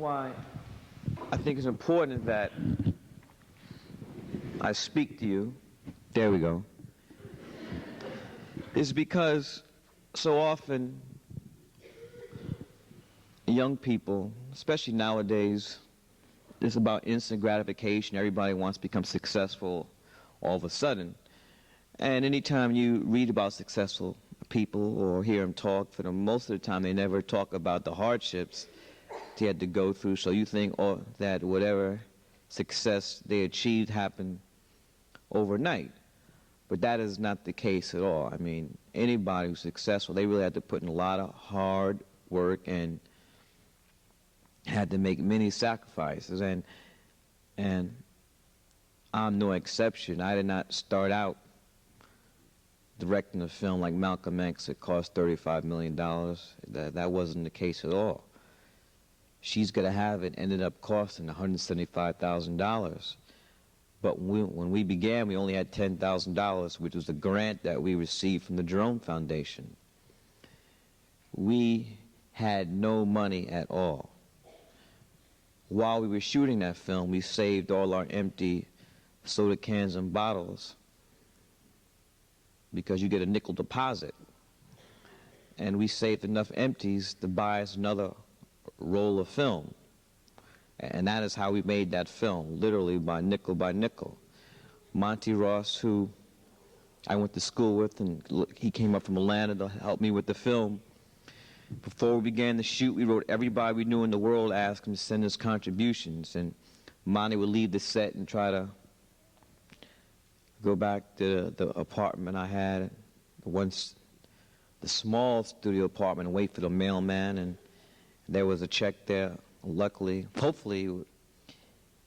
why I think it's important that I speak to you, there we go, is because so often young people, especially nowadays, it's about instant gratification. Everybody wants to become successful all of a sudden. And anytime you read about successful people or hear them talk, for them, most of the time they never talk about the hardships they had to go through. So you think that whatever success they achieved happened overnight. But that is not the case at all. I mean, anybody who's successful, they really had to put in a lot of hard work and had to make many sacrifices. And I'm no exception. I did not start out directing a film like Malcolm X. It cost $35 million. That wasn't the case at all. She's Gonna Have It ended up costing $175,000. But when we began, we only had $10,000, which was a grant that we received from the Jerome Foundation. We had no money at all. While we were shooting that film, we saved all our empty soda cans and bottles because you get a nickel deposit. And we saved enough empties to buy us another roll of film. And that is how we made that film, literally by nickel. Monty Ross, who I went to school with, and he came up from Atlanta to help me with the film. Before we began to shoot, we wrote everybody we knew in the world, asked them to send us contributions. And Monty would leave the set and try to go back to the apartment I had, the small studio apartment, and wait for the mailman. And there was a check there. Luckily, hopefully, it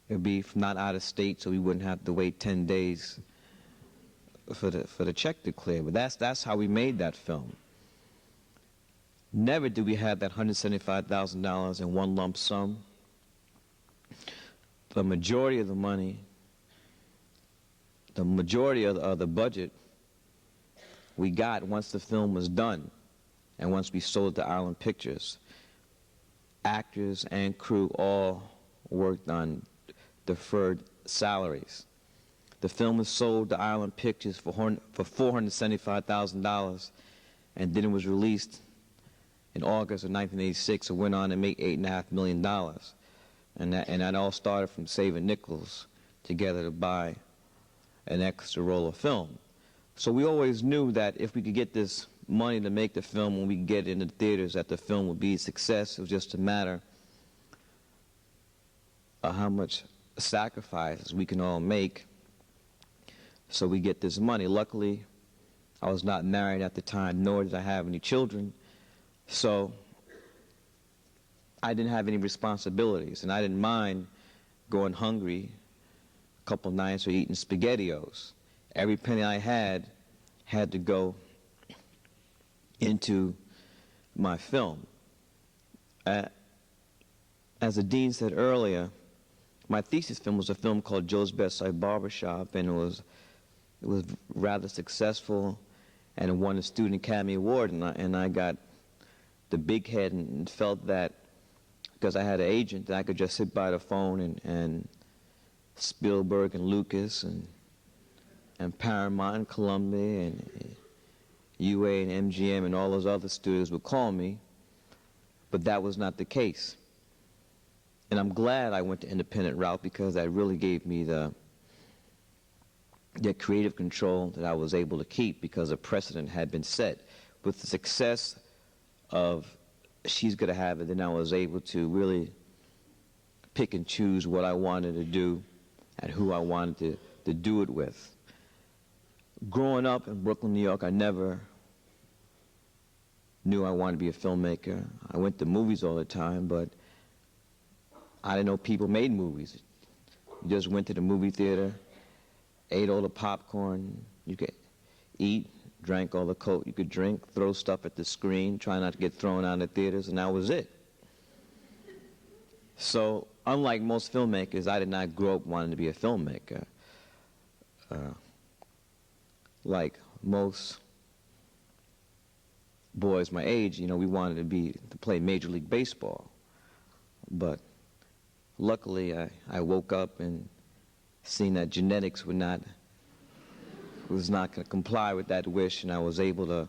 would be not out of state, so we wouldn't have to wait 10 days for the check to clear. But that's how we made that film. Never did we have that $175,000 in one lump sum. The majority of the money, the majority of the budget we got once the film was done and once we sold it to Island Pictures. Actors and crew all worked on deferred salaries. The film was sold to Island Pictures for $475,000, and then it was released in August of 1986. It went on to make $8.5 million. And that all started from saving nickels together to buy an extra roll of film. So we always knew that if we could get this money to make the film, when we could get it into the theaters, that the film would be a success. It was just a matter of how much sacrifices we can all make so we get this money. Luckily, I was not married at the time, nor did I have any children, so I didn't have any responsibilities, and I didn't mind going hungry a couple nights or eating SpaghettiOs. Every penny I had to go into my film. As the dean said earlier, my thesis film was a film called Joe's Best Side Barbershop, and it was rather successful, and it won the Student Academy Award, and I got the big head and felt that because I had an agent that I could just sit by the phone and Spielberg and Lucas and Paramount and Columbia and UA and MGM and all those other studios would call me, but that was not the case. And I'm glad I went the independent route, because that really gave me the creative control that I was able to keep, because a precedent had been set. With the success of She's Gonna Have It, then I was able to really pick and choose what I wanted to do and who I wanted to do it with. Growing up in Brooklyn, New York, I never knew I wanted to be a filmmaker. I went to movies all the time, but I didn't know people made movies. You just went to the movie theater, ate all the popcorn you could eat, drank all the Coke you could drink, throw stuff at the screen, try not to get thrown out of the theaters, and that was it. So, unlike most filmmakers, I did not grow up wanting to be a filmmaker. Like most boys my age, you know, we wanted to play Major League Baseball. But luckily I woke up and seen that genetics was not going to comply with that wish, and I was able to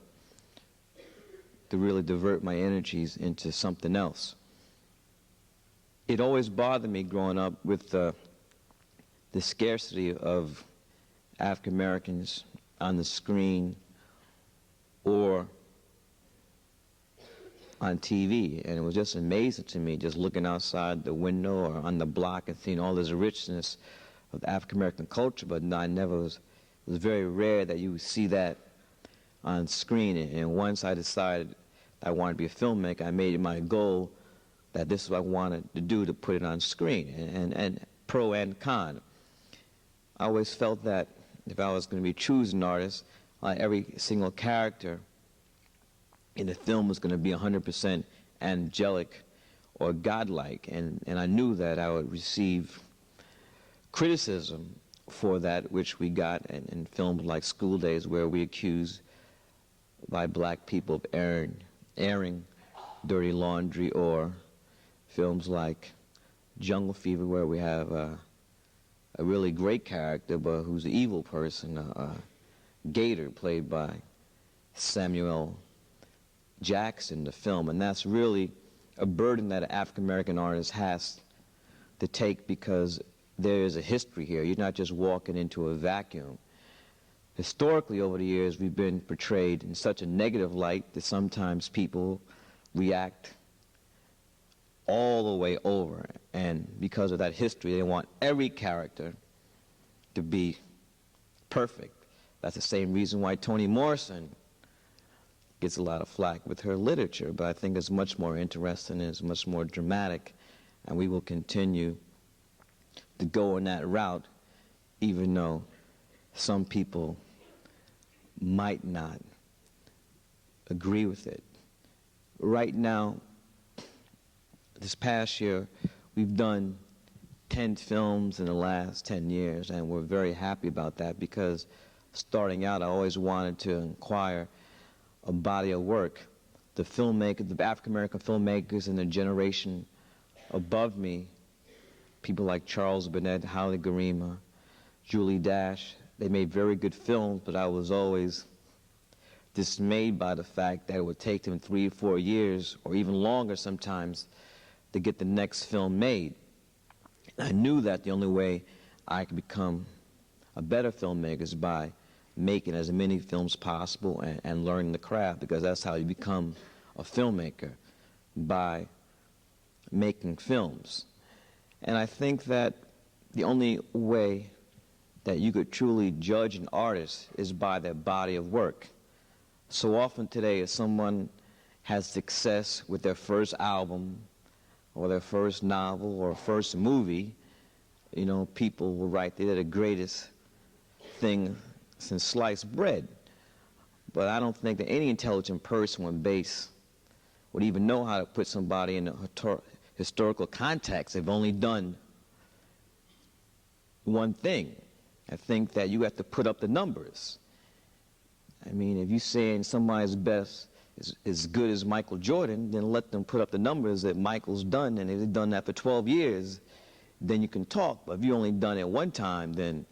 really divert my energies into something else. It always bothered me growing up with the scarcity of African Americans on the screen or on TV, and it was just amazing to me just looking outside the window or on the block and seeing all this richness of African American culture, but I never was, it was very rare that you would see that on screen. And once I decided I wanted to be a filmmaker, I made it my goal that this is what I wanted to do, to put it on screen, and pro and con. I always felt that if I was going to be choosing an artist, every single character in the film was going to be 100% angelic or godlike, and I knew that I would receive criticism for that, which we got in films like School Days, where we accused by black people of airing dirty laundry, or films like Jungle Fever, where we have a really great character, but who's an evil person, Gator, played by Samuel Jackson, the film. And that's really a burden that an African-American artist has to take, because there is a history here. You're not just walking into a vacuum. Historically, over the years, we've been portrayed in such a negative light that sometimes people react all the way over. And because of that history, they want every character to be perfect. That's the same reason why Toni Morrison gets a lot of flack with her literature, but I think it's much more interesting and it's much more dramatic, and we will continue to go on that route, even though some people might not agree with it. Right now, this past year, we've done 10 films in the last 10 years, and we're very happy about that, because starting out, I always wanted to inquire a body of work. The filmmakers, the African-American filmmakers in the generation above me, people like Charles Burnett, Haile Garima, Julie Dash, they made very good films, but I was always dismayed by the fact that it would take them 3 or 4 years, or even longer sometimes, to get the next film made. I knew that the only way I could become a better filmmaker is by making as many films possible and learning the craft, because that's how you become a filmmaker, by making films. And I think that the only way that you could truly judge an artist is by their body of work. So often today, if someone has success with their first album or their first novel or first movie, you know, people will write they're the greatest thing since sliced bread. But I don't think that any intelligent person would even know how to put somebody in a historical context. They've only done one thing. I think that you have to put up the numbers. I mean, if you're saying somebody's best is as good as Michael Jordan, then let them put up the numbers that Michael's done, and if they've done that for 12 years, then you can talk. But if you only done it one time, then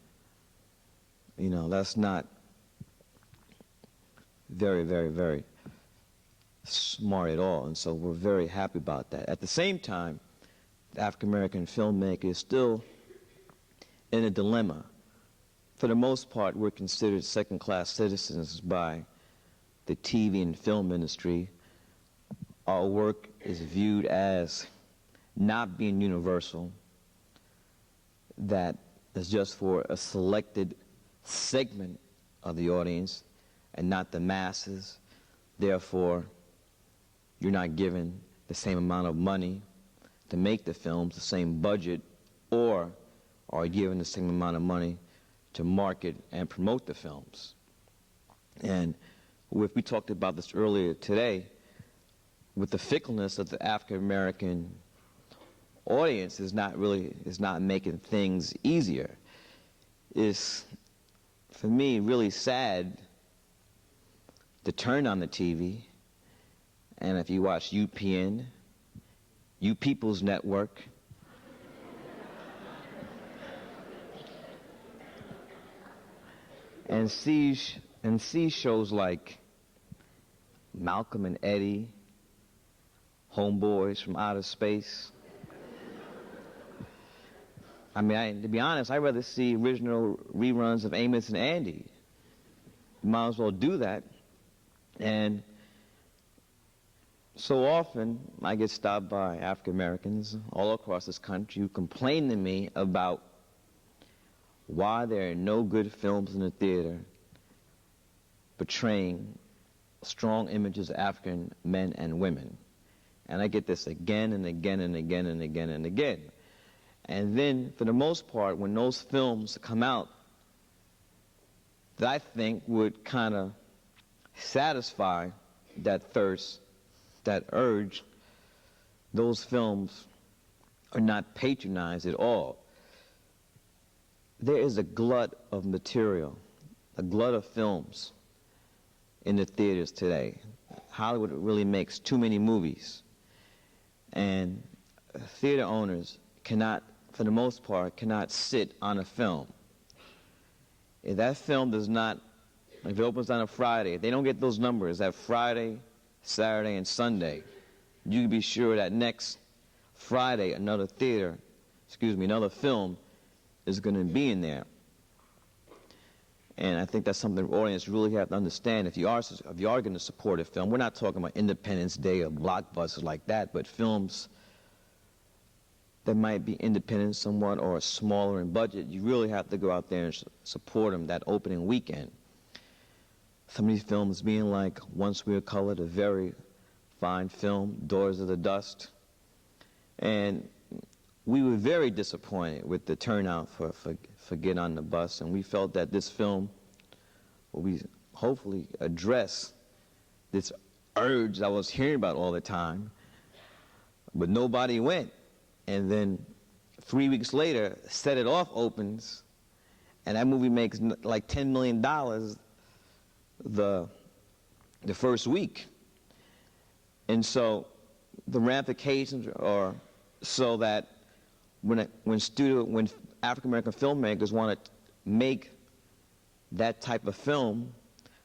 you know, that's not very, very, very smart at all. And so we're very happy about that. At the same time, the African-American filmmaker is still in a dilemma. For the most part, we're considered second-class citizens by the TV and film industry. Our work is viewed as not being universal, that is just for a selected segment of the audience and not the masses. Therefore, you're not given the same amount of money to make the films, the same budget, or are given the same amount of money to market and promote the films. And we talked about this earlier today, with the fickleness of the African American audience is not making things easier. It's, for me, really sad to turn on the TV, and if you watch UPN, You People's Network, and see shows like Malcolm and Eddie, Homeboys from Outer Space. I mean, to be honest, I'd rather see original reruns of Amos and Andy. You might as well do that. And so often, I get stopped by African Americans all across this country who complain to me about why there are no good films in the theater portraying strong images of African men and women. And I get this again and again and again and again and again. And then, for the most part, when those films come out that I think would kind of satisfy that thirst, that urge, those films are not patronized at all. There is a glut of material, a glut of films in the theaters today. Hollywood really makes too many movies. And theater owners cannot, for the most part, cannot sit on a film. If that film does not, if it opens on a Friday, if they don't get those numbers that Friday, Saturday, and Sunday, you can be sure that next Friday another film is going to be in there. And I think that's something the audience really have to understand. If you are going to support a film, we're not talking about Independence Day or blockbusters like that, but films that might be independent somewhat or smaller in budget, you really have to go out there and support them that opening weekend. Some of these films being like Once We Were Colored, a very fine film, Daughters of the Dust. And we were very disappointed with the turnout for Get on the Bus, and we felt that this film will hopefully address this urge I was hearing about all the time, but nobody went. And then 3 weeks later, Set It Off opens, and that movie makes like $10 million the first week. And so the ramifications are so that when African American filmmakers want to make that type of film,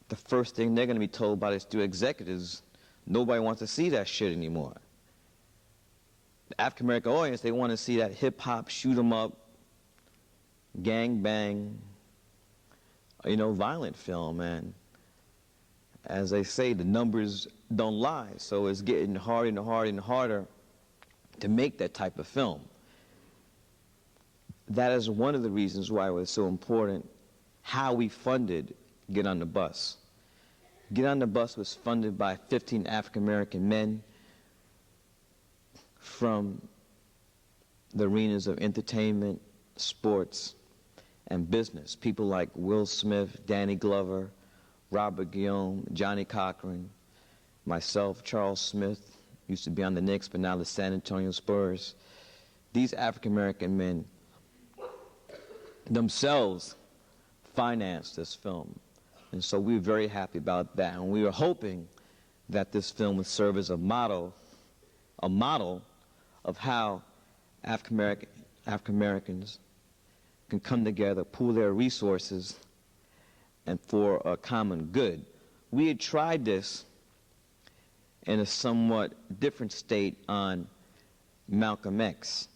the first thing they're going to be told by the studio executives, nobody wants to see that shit anymore. The African American audience, they want to see that hip hop, shoot 'em up, gang bang, violent film. And as they say, the numbers don't lie, so it's getting harder and harder and harder to make that type of film. That is one of the reasons why it was so important how we funded Get on the Bus. Get on the Bus was funded by 15 African American men from the arenas of entertainment, sports, and business. People like Will Smith, Danny Glover, Robert Guillaume, Johnny Cochran, myself, Charles Smith, used to be on the Knicks, but now the San Antonio Spurs. These African American men themselves financed this film. And so we were very happy about that. And we were hoping that this film would serve as a model of how African Americans can come together, pool their resources, and for a common good. We had tried this in a somewhat different state on Malcolm X.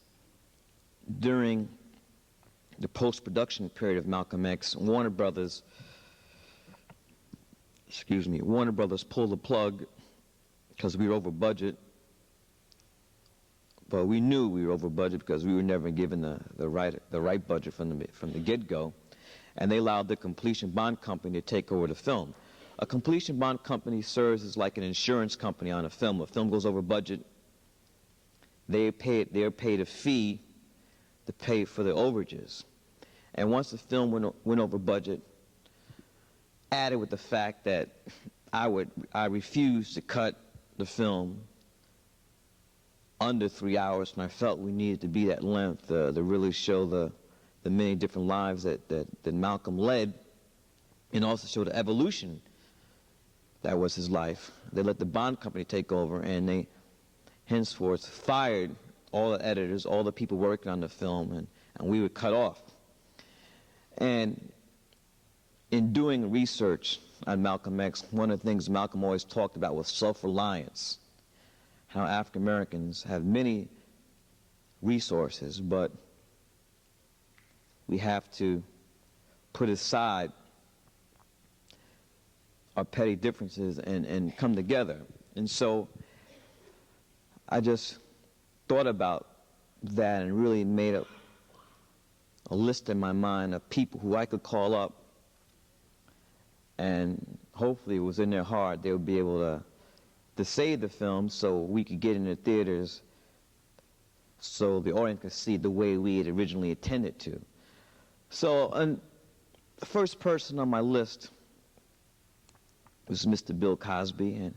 During the post-production period of Malcolm X, Warner Brothers pulled the plug because we were over budget. But we knew we were over budget because we were never given the right budget from the get-go. And they allowed the completion bond company to take over the film. A completion bond company serves as like an insurance company on a film. If a film goes over budget, they're paid a fee to pay for the overages. And once the film went over budget, added with the fact that I refused to cut the film under 3 hours, and I felt we needed to be that length to really show the many different lives that Malcolm led, and also show the evolution that was his life. They let the bond company take over, and they henceforth fired all the editors, all the people working on the film, and we were cut off. And in doing research on Malcolm X, one of the things Malcolm always talked about was self-reliance, how African Americans have many resources, but we have to put aside our petty differences and come together. And so I just thought about that and really made a list in my mind of people who I could call up, and hopefully it was in their heart they would be able to save the film so we could get in the theaters so the audience could see the way we had originally intended to. So the first person on my list was Mr. Bill Cosby, and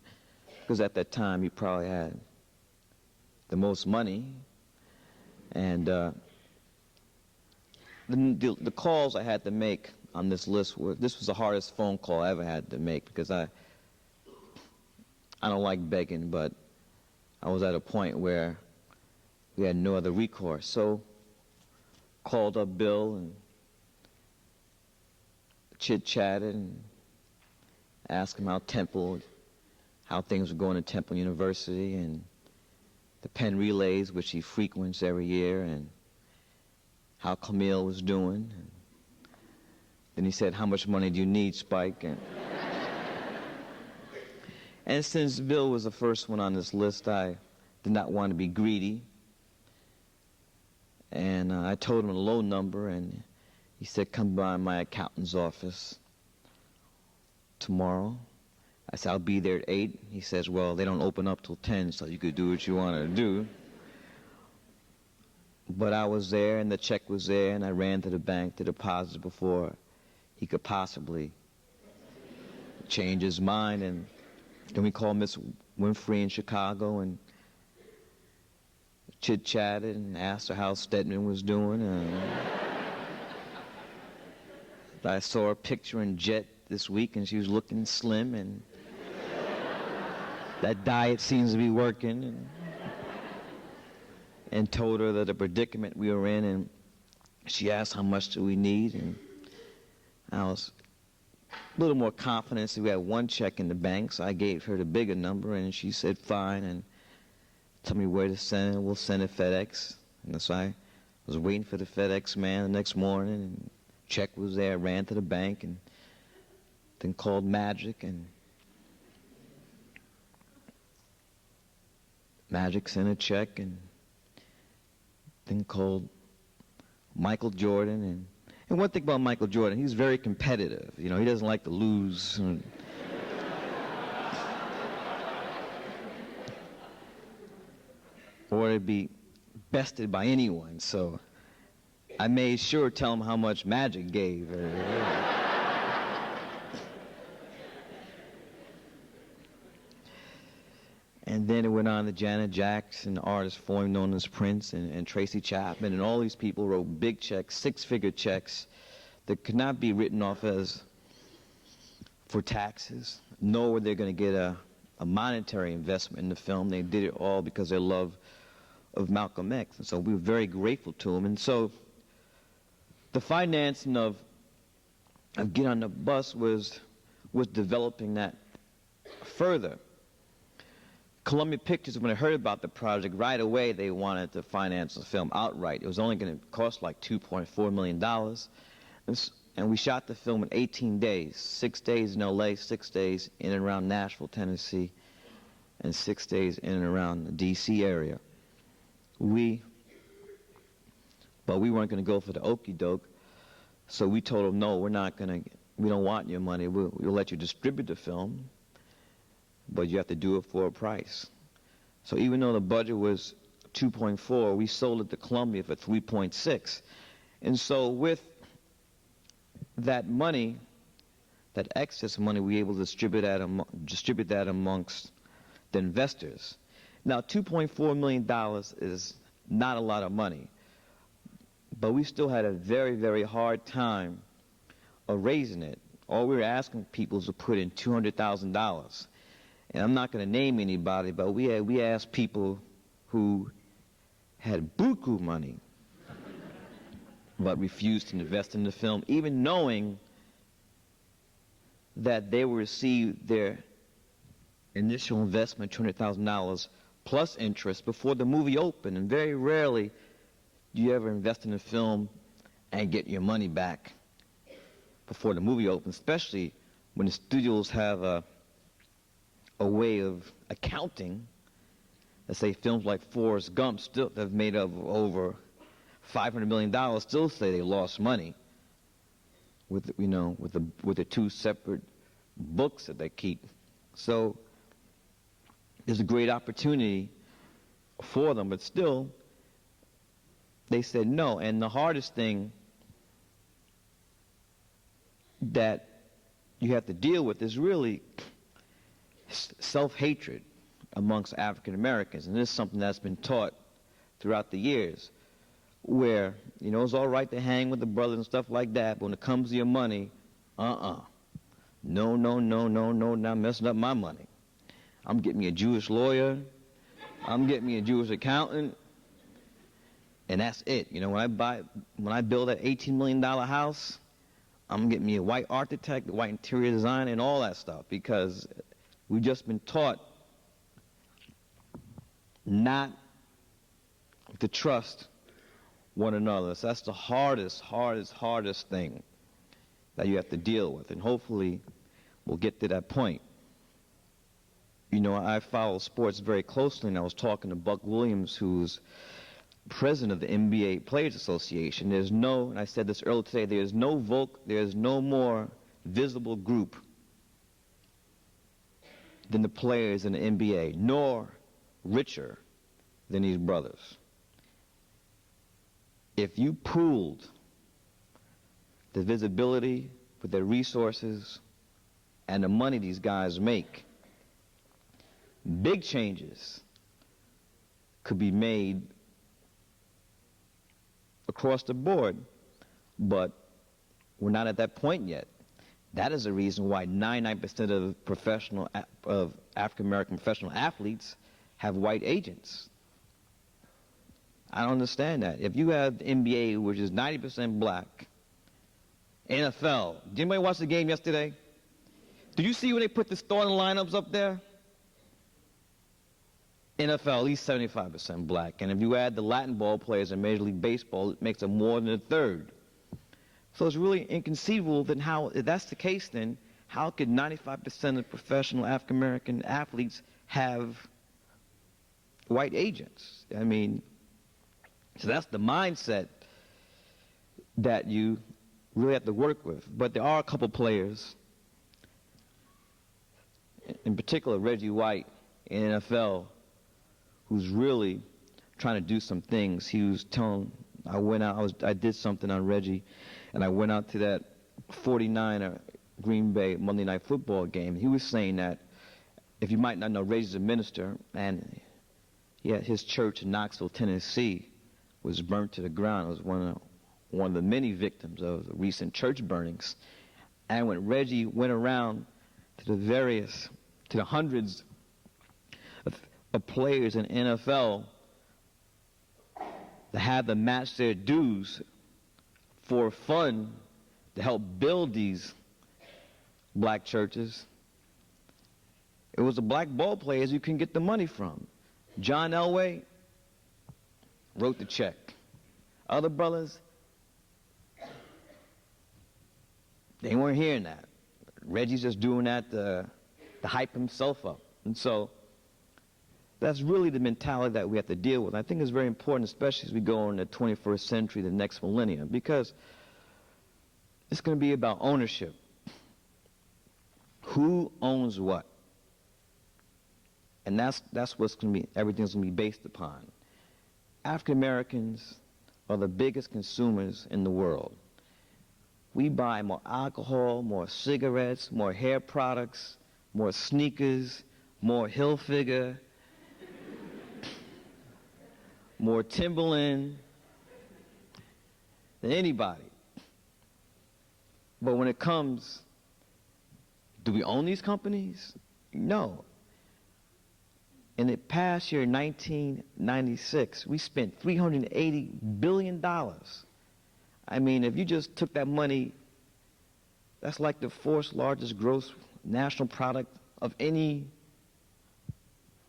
because at that time he probably had the most money, and the calls I had to make on this list this was the hardest phone call I ever had to make, because I don't like begging, but I was at a point where we had no other recourse. So called up Bill and chit-chatted and asked him how things were going at Temple University, and the Penn Relays, which he frequents every year, and how Camille was doing. And then he said, "How much money do you need, Spike?" And since Bill was the first one on this list, I did not want to be greedy. And I told him a low number, and he said, "Come by my accountant's office tomorrow." I said, "I'll be there at 8. He says, "Well, they don't open up till 10, so you could do what you want to do." But I was there, and the check was there, and I ran to the bank to deposit before he could possibly change his mind. And then we called Miss Winfrey in Chicago and chit-chatted and asked her how Stedman was doing. I saw her picture in Jet this week, and she was looking slim, and that diet seems to be working. And told her that the predicament we were in, and she asked how much do we need, and I was a little more confident, so we had one check in the bank, so I gave her the bigger number, and she said fine, and told me where to send it. We'll send it FedEx. And so I was waiting for the FedEx man the next morning, and check was there. Ran to the bank and then called Magic, and Magic sent a check, and then called Michael Jordan. And one thing about Michael Jordan, he's very competitive. You know, he doesn't like to lose. Or to be bested by anyone. So I made sure to tell him how much Magic gave. And then it went on to Janet Jackson, the artist formerly known as Prince, and Tracy Chapman, and all these people wrote big checks, six-figure checks that could not be written off as for taxes, nor were they going to get a monetary investment in the film. They did it all because their love of Malcolm X, and so we were very grateful to them. And so the financing of Get on the Bus was developing that further. Columbia Pictures, when they heard about the project, right away they wanted to finance the film outright. It was only going to cost like $2.4 million. And we shot the film in 18 days, 6 days in LA, 6 days in and around Nashville, Tennessee, and 6 days in and around the DC area. But we weren't going to go for the okie doke, so we told them, no, we don't want your money. We'll let you distribute the film, but you have to do it for a price. So even though the budget was 2.4, we sold it to Columbia for 3.6. And so with that money, that excess money, we were able to distribute that amongst the investors. Now, $2.4 million is not a lot of money, but we still had a very, very hard time of raising it. All we were asking people is to put in $200,000. And I'm not going to name anybody, but we asked people who had buku money but refused to invest in the film, even knowing that they will receive their initial investment, $200,000 plus interest, before the movie opened. And very rarely do you ever invest in a film and get your money back before the movie opens, especially when the studios have a way of accounting. Let's say films like Forrest Gump, still have made up over $500 million, still say they lost money with the two separate books that they keep. So there's a great opportunity for them, but still they said no. And the hardest thing that you have to deal with is really self-hatred amongst African Americans. And this is something that's been taught throughout the years, where, it's all right to hang with the brothers and stuff like that, but when it comes to your money, no, not messing up my money. I'm getting me a Jewish lawyer, I'm getting me a Jewish accountant, and that's it. When I build that $18 million house, I'm getting me a white architect, a white interior designer, and all that stuff, because we've just been taught not to trust one another. So that's the hardest thing that you have to deal with, and hopefully we'll get to that point. I follow sports very closely, and I was talking to Buck Williams, who's president of the NBA Players Association. And I said this earlier today, there's no more visible group than the players in the NBA, nor richer than these brothers. If you pooled the visibility with their resources and the money these guys make, big changes could be made across the board, but we're not at that point yet. That is the reason why 99% of African-American professional athletes have white agents. I don't understand that. If you have the NBA, which is 90% black, NFL, did anybody watch the game yesterday? Did you see when they put the starting lineups up there? NFL, at least 75% black. And if you add the Latin ball players in Major League Baseball, it makes them more than a third. So it's really inconceivable that if that's the case, then how could 95% of professional African-American athletes have white agents? So that's the mindset that you really have to work with. But there are a couple players, in particular Reggie White in NFL, who's really trying to do some things. He was telling, I did something on Reggie, and I went out to that 49er Green Bay Monday Night Football game. He was saying that, if you might not know, Reggie's a minister, and his church in Knoxville, Tennessee, was burnt to the ground. It was one of the many victims of the recent church burnings. And when Reggie went around to the hundreds of players in NFL that had to match their dues for fun to help build these black churches, it was the black ball players you can get the money from. John Elway wrote the check. Other brothers, they weren't hearing that. Reggie's just doing that to hype himself up. And so that's really the mentality that we have to deal with. I think it's very important, especially as we go in the 21st century, the next millennium, because it's going to be about ownership. Who owns what? And that's what's going to be, everything's going to be based upon. African Americans are the biggest consumers in the world. We buy more alcohol, more cigarettes, more hair products, more sneakers, more Hilfiger, more Timberland than anybody. But when it comes, do we own these companies? No. In the past year, 1996, we spent $380 billion. If you just took that money, That's like the fourth largest gross national product of any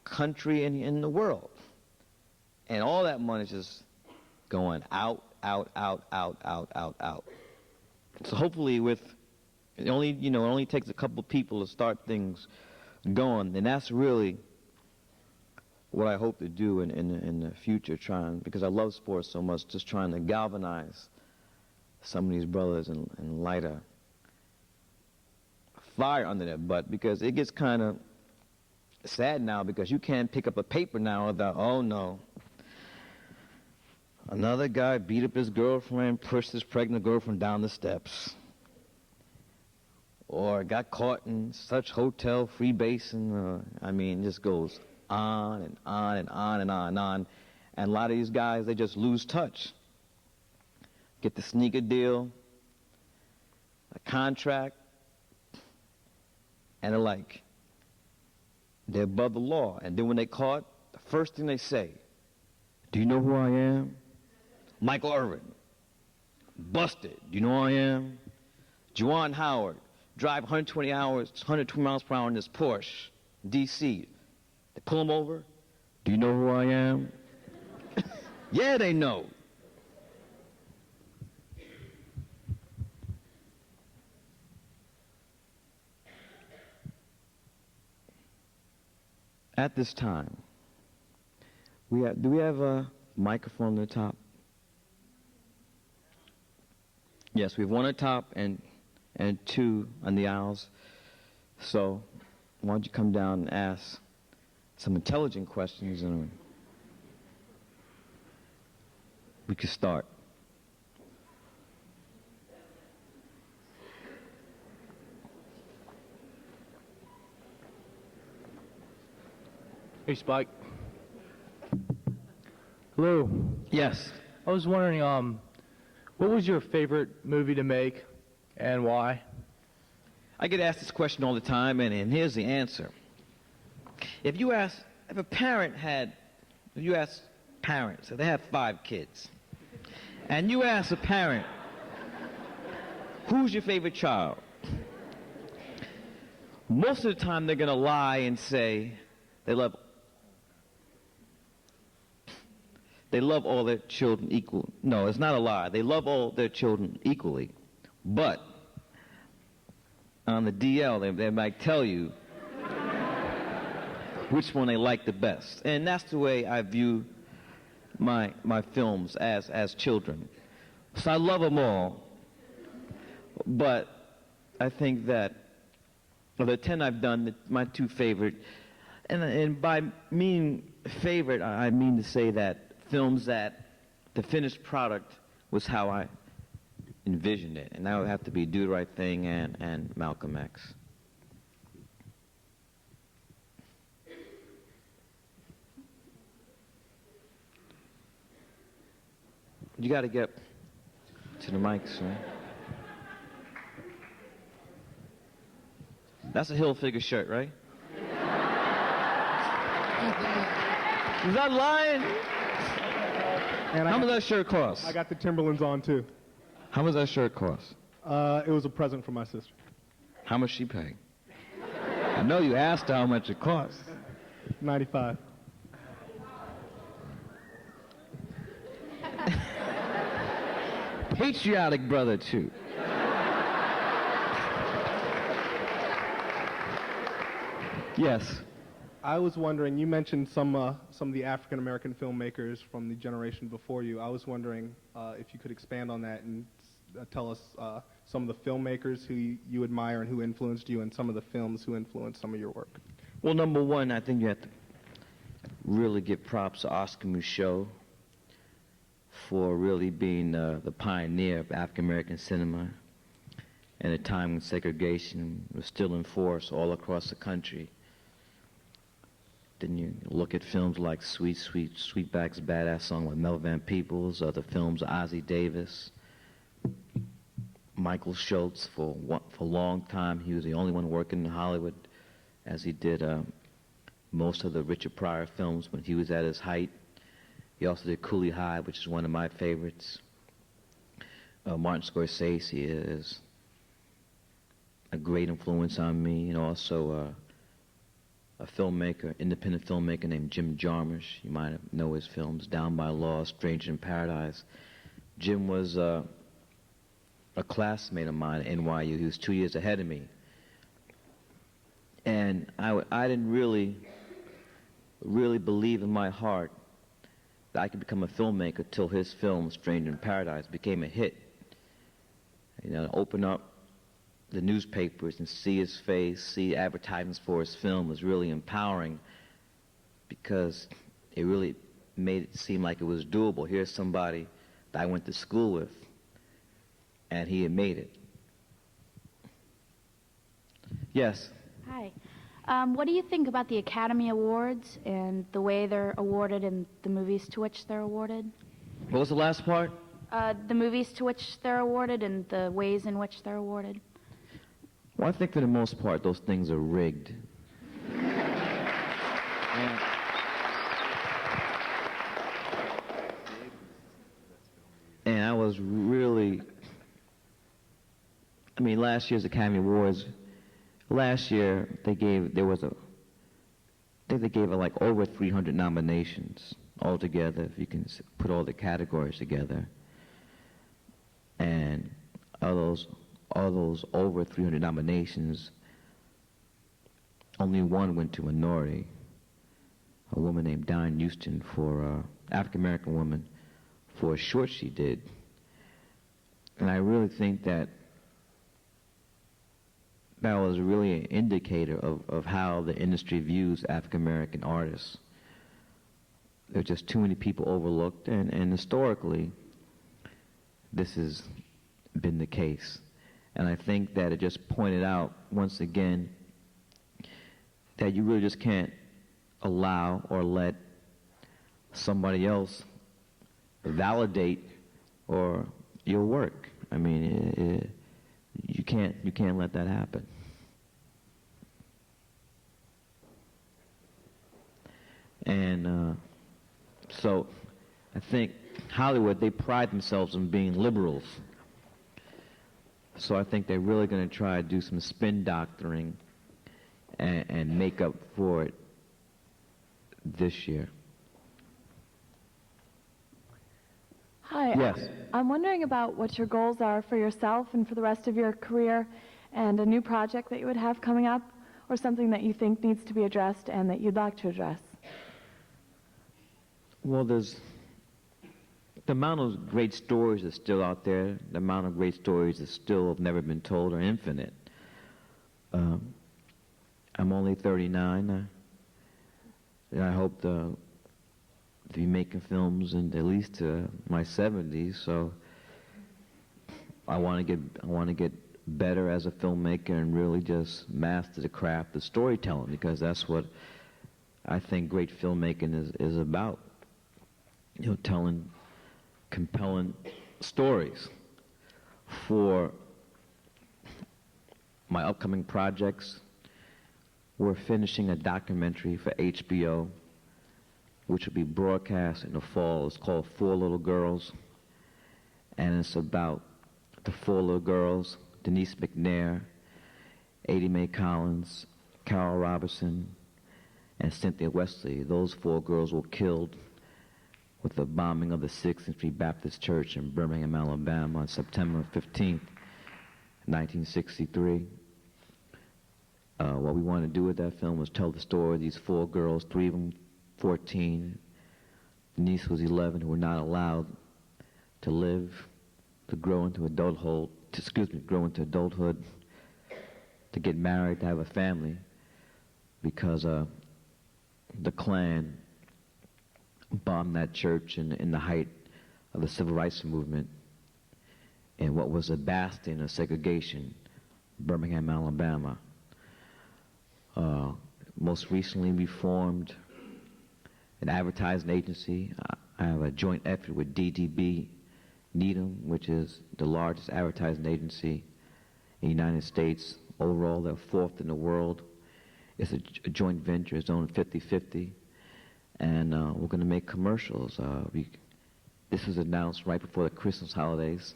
country in the world. And all that money is just going out, out, out, out, out, out, out. So hopefully it only takes a couple people to start things going, and that's really what I hope to do in the future, because I love sports so much, just trying to galvanize some of these brothers and light a fire under their butt, because it gets kind of sad now, because you can't pick up a paper now without, oh no, another guy beat up his girlfriend, pushed his pregnant girlfriend down the steps, or got caught in such hotel freebasing. I mean, it just goes on and on and on and on and on. And a lot of these guys, they just lose touch. Get the sneaker deal, a contract, and they're above the law. And then when they caught, the first thing they say, do you know who I am? Michael Irvin. Busted. Do you know who I am? Juwan Howard. Drive 120 miles per hour in this Porsche, D.C. They pull him over. Do you know who I am? Yeah, they know. At this time, do we have a microphone on the top? Yes, we have one on the top and two on the aisles. So why don't you come down and ask some intelligent questions, and we can start. Hey, Spike. Hello. Yes. I was wondering, what was your favorite movie to make, and why? I get asked this question all the time, and here's the answer. If you ask parents, if they have 5 kids, and you ask a parent, who's your favorite child? Most of the time they're going to lie and say they love all their children equal. No, it's not a lie. They love all their children equally. But on the DL, they might tell you which one they like the best. And that's the way I view my films as children. So I love them all. But I think that of the 10 I've done, my 2 favorite, and by meaning favorite, I mean to say that films that the finished product was how I envisioned it. And that would have to be Do the Right Thing and Malcolm X. You got to get to the mic, sir. That's a Hilfiger shirt, right? Is that lying? And How much that shirt cost? I got the Timberlands on too. How much that shirt cost? It was a present from my sister. How much she paid? I know you asked her how much it cost. $95. Patriotic brother, too. Yes. I was wondering, you mentioned some of the African-American filmmakers from the generation before you. I was wondering if you could expand on that and tell us some of the filmmakers who you admire and who influenced you, and some of the films who influenced some of your work. Well, number one, I think you have to really give props to Oscar Micheaux for really being the pioneer of African-American cinema in a time when segregation was still in force all across the country. Then you look at films like Sweetback's Badass Song with Mel Van Peebles, other films, Ossie Davis, Michael Schultz. For a long time, he was the only one working in Hollywood, as he did most of the Richard Pryor films when he was at his height. He also did Cooley High, which is one of my favorites. Martin Scorsese is a great influence on me, and also a filmmaker, independent filmmaker named Jim Jarmusch. You might know his films, Down by Law, Stranger in Paradise. Jim was a classmate of mine at NYU. He was 2 years ahead of me. And I didn't really believe in my heart that I could become a filmmaker till his film, Stranger in Paradise, became a hit. You know, open up the newspapers and see his face, see advertisements for his film was really empowering, because it really made it seem like it was doable. Here's somebody that I went to school with, and he had made it. Yes? Hi. What do you think about the Academy Awards and the way they're awarded and the movies to which they're awarded? What was the last part? The movies to which they're awarded and the ways in which they're awarded. Well, I think for the most part, those things are rigged. And I was really, I mean, last year's Academy Awards, last year they gave, I think they gave like over 300 nominations altogether, if you can put all the categories together. And all those over 300 nominations, only one went to minority, a woman named Diane Houston, for African-American woman, for a short she did. And I really think that was really an indicator of how the industry views African-American artists. There are just too many people overlooked, and historically, this has been the case. And I think that it just pointed out, once again, that you really just can't allow or let somebody else validate or your work. I mean, you can't let that happen. And so I think Hollywood, they pride themselves on being liberals. So I think they're really going to try to do some spin doctoring and make up for it this year. Hi. Yes. I'm wondering about what your goals are for yourself and for the rest of your career, and a new project that you would have coming up, or something that you think needs to be addressed and that you'd like to address. Well, there's the amount of great stories that's still out there, the amount of great stories that still have never been told are infinite. I'm only 39, and I hope to be making films in at least my 70s. So I want to get better as a filmmaker and really just master the craft of storytelling, because that's what I think great filmmaking is about. You know, telling compelling stories. For my upcoming projects, we're finishing a documentary for HBO, which will be broadcast in the fall. It's called Four Little Girls, and it's about the four little girls: Denise McNair, Adie Mae Collins, Carol Robertson, and Cynthia Wesley. Those four girls were killed with the bombing of the 6th Street Baptist Church in Birmingham, Alabama on September 15th, 1963. What we wanted to do with that film was tell the story of these four girls, 3 of them 14. Denise was 11, who were not allowed to live, to grow into adulthood, to get married, to have a family, because the Klan bombed that church in the height of the Civil Rights Movement in what was a bastion of segregation, Birmingham, Alabama. Most recently, we formed an advertising agency. I have a joint effort with DDB Needham, which is the largest advertising agency in the United States. Overall, they're 4th in the world. It's a joint venture. It's owned 50-50. And we're going to make commercials. This was announced right before the Christmas holidays.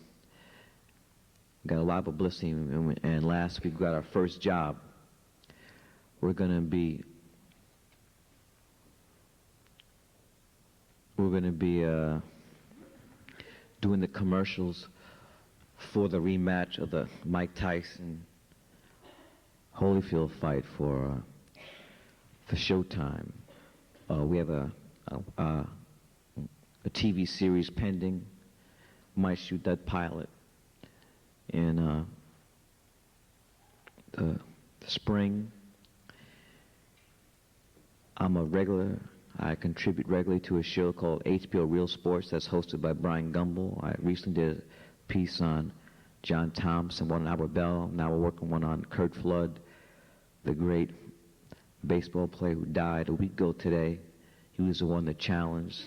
got a lot of publicity, and last week we got our first job. We're going to be doing the commercials for the rematch of the Mike Tyson Holyfield fight for Showtime. We have a TV series pending. Might shoot that pilot in the spring. I contribute regularly to a show called HBO Real Sports that's hosted by Brian Gumbel. I recently did a piece on John Thompson, one on Albert Bell. Now we're working one on Kurt Flood, the great baseball player who died a week ago today. He was the one that challenged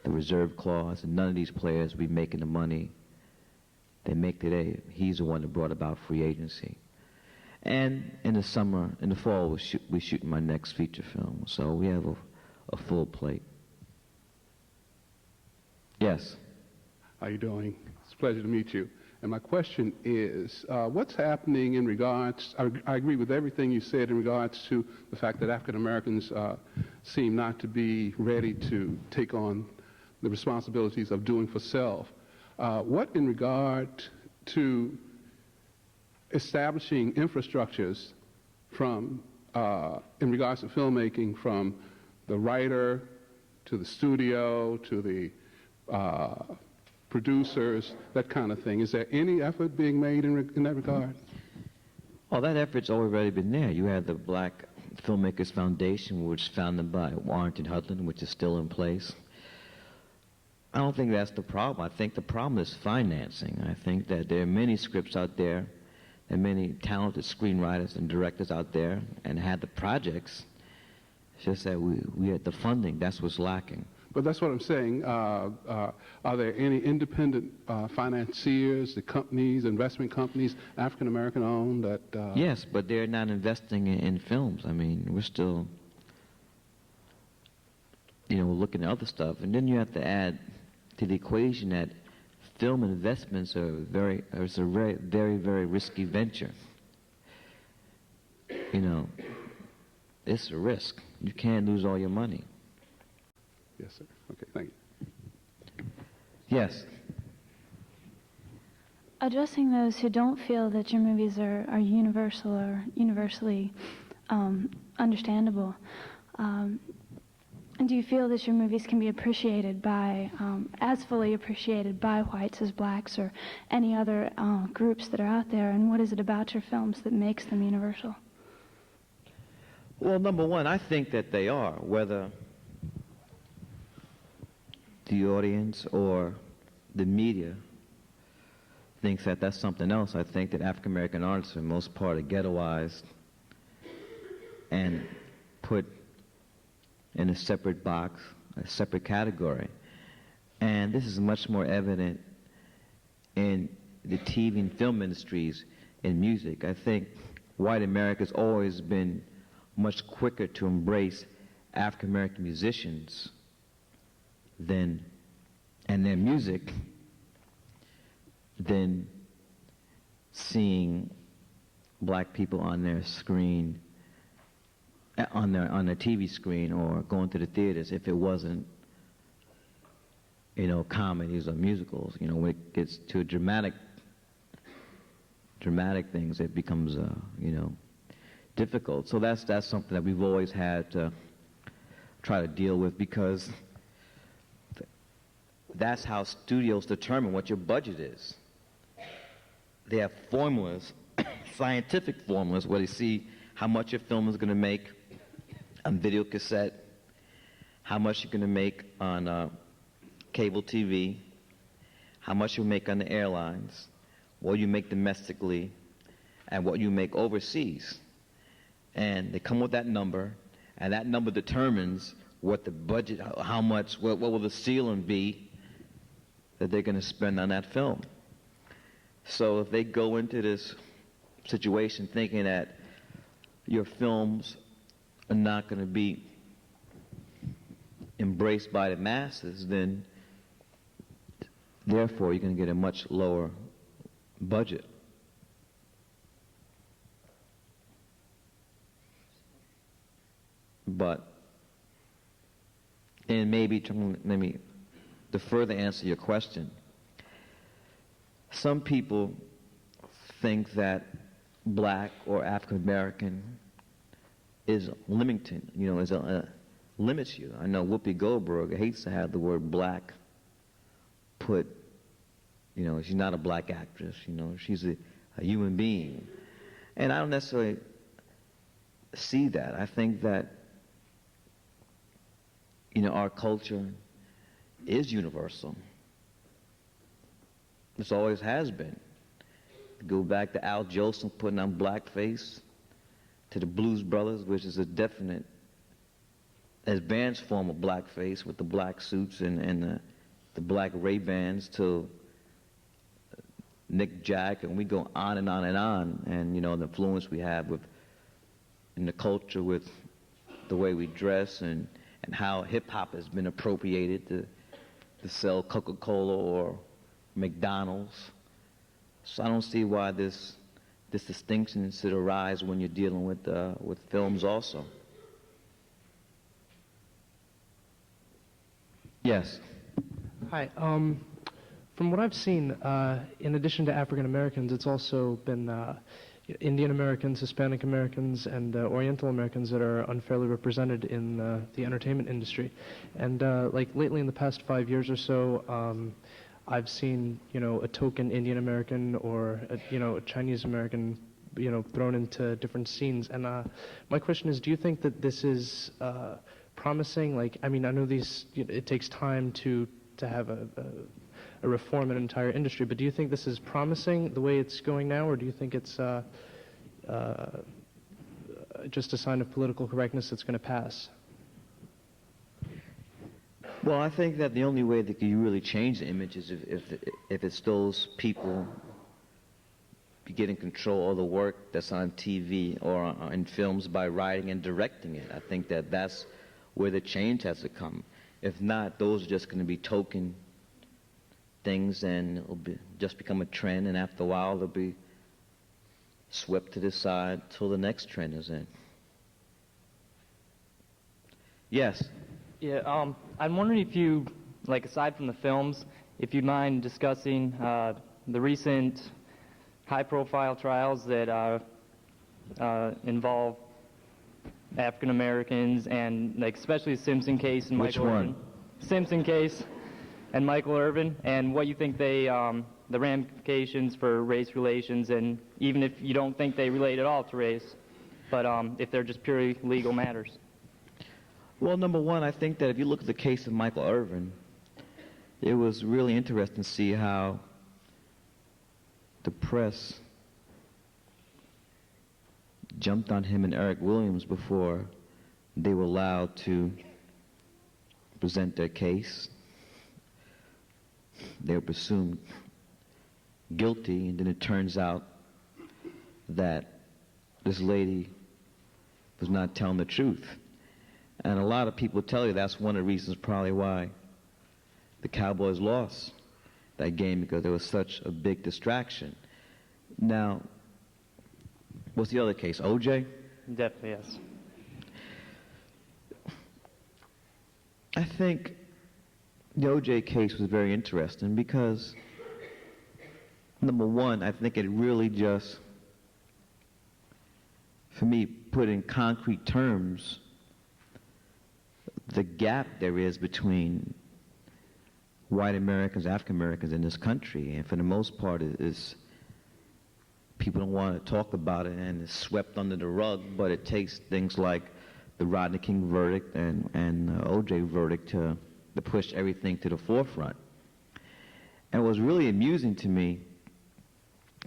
the reserve clause, and none of these players will be making the money they make today. He's the one that brought about free agency. And in the summer, in the fall, we're shooting my next feature film. So we have a full plate. Yes? How you doing? It's a pleasure to meet you. And my question is, what's happening in regards, I agree with everything you said in regards to the fact that African Americans seem not to be ready to take on the responsibilities of doing for self. What in regard to establishing infrastructures from, in regards to filmmaking, from the writer to the studio to the producers, that kind of thing. Is there any effort being made in that regard? Well, that effort's already been there. You had the Black Filmmakers Foundation, which was founded by Warrington Hudlin, which is still in place. I don't think that's the problem. I think the problem is financing. I think that there are many scripts out there and many talented screenwriters and directors out there and had the projects. It's just that we had the funding. That's what's lacking. But that's what I'm saying. Are there any independent financiers, the companies, investment companies, African-American owned that... Yes, but they're not investing in films. I mean, we're still, looking at other stuff. And then you have to add to the equation that film investments are a very, very risky venture. It's a risk. You can't lose all your money. Yes, sir. Okay, thank you. Yes. Addressing those who don't feel that your movies are universal or universally understandable, do you feel that your movies can be appreciated by, as fully appreciated by whites as blacks or any other groups that are out there? And what is it about your films that makes them universal? Well, number one, I think that they are, whether the audience or the media thinks that that's something else. I think that African American artists, for the most part, are ghettoized and put in a separate box, a separate category. And this is much more evident in the TV and film industries, in music. I think white America's always been much quicker to embrace African American musicians and their music than seeing black people on their screen, on their TV screen, or going to the theaters if it wasn't, comedies or musicals. When it gets to dramatic things, it becomes, difficult. So that's something that we've always had to try to deal with, because that's how studios determine what your budget is. They have formulas, scientific formulas, where they see how much your film is going to make on video cassette, how much you're going to make on cable TV, how much you make on the airlines, what you make domestically, and what you make overseas. And they come with that number, and that number determines what the budget, how much, what will the ceiling be that they're going to spend on that film. So if they go into this situation thinking that your films are not going to be embraced by the masses, then therefore you're going to get a much lower budget. But, and maybe to further answer your question, some people think that black or African American is limiting, limits you. I know Whoopi Goldberg hates to have the word black put, she's not a black actress, she's a human being. And I don't necessarily see that. I think that, our culture is universal. This always has been. Go back to Al Jolson putting on blackface, to the Blues Brothers, which is a definite advanced form of blackface with the black suits and the black Ray-Bans, to Nick Jack, and we go on and on and on. And the influence we have in the culture with the way we dress and how hip-hop has been appropriated to sell Coca-Cola or McDonald's. So I don't see why this distinction should arise when you're dealing with films also. Yes. Hi. From what I've seen, in addition to African Americans, it's also been Indian Americans, Hispanic Americans, and Oriental Americans that are unfairly represented in the entertainment industry. And like lately, in the past 5 years or so, I've seen a token Indian American or a Chinese American thrown into different scenes. And my question is, do you think that this is promising? Like, I mean, I know it takes time to have a reform in an entire industry, but do you think this is promising the way it's going now, or do you think it's just a sign of political correctness that's going to pass? Well, I think that the only way that you really change the image is if it's those people getting control of the work that's on TV or in films by writing and directing it. I think that that's where the change has to come. If not, those are just going to be token things, and it'll just become a trend, and after a while they'll be swept to the side till the next trend is in. Yes? Yeah, I'm wondering if you, like, aside from the films, if you'd mind discussing the recent high-profile trials that involve African Americans, and like especially the Simpson case and Which Michael one? Irvin. Simpson case and Michael Irvin, and what you think the ramifications for race relations, and even if you don't think they relate at all to race, but if they're just purely legal matters. Well, number one, I think that if you look at the case of Michael Irvin, it was really interesting to see how the press jumped on him and Eric Williams before they were allowed to present their case. They were presumed guilty, and then it turns out that this lady was not telling the truth. And a lot of people tell you that's one of the reasons probably why the Cowboys lost that game, because there was such a big distraction. Now, what's the other case? O.J.? Definitely, yes. I think the O.J. case was very interesting because, number one, I think it really just, for me, put in concrete terms the gap there is between white Americans, African Americans in this country, and for the most part, is people don't want to talk about it, and it's swept under the rug. But it takes things like the Rodney King verdict and O.J. verdict to push everything to the forefront. And what was really amusing to me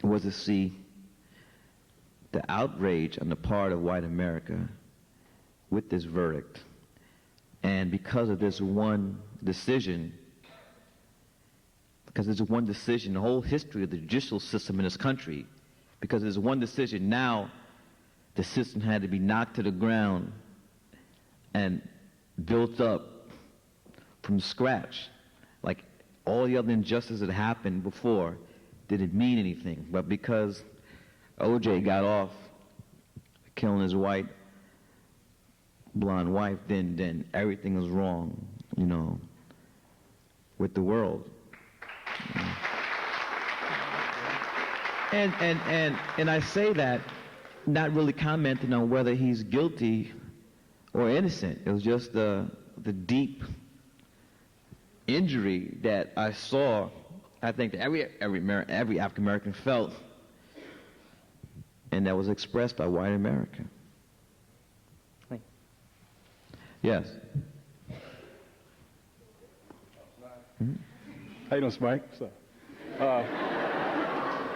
was to see the outrage on the part of white America with this verdict. And because of this one decision, the whole history of the judicial system in this country, because there's one decision, now the system had to be knocked to the ground and built up from scratch. Like all the other injustices that happened before didn't mean anything. But because O.J. got off killing his white blonde wife, then everything is wrong, you know, with the world. And I say that not really commenting on whether he's guilty or innocent. It was just the deep injury that I saw. I think that every African American felt, and that was expressed by white America. Yes. How you doing, Spike? So,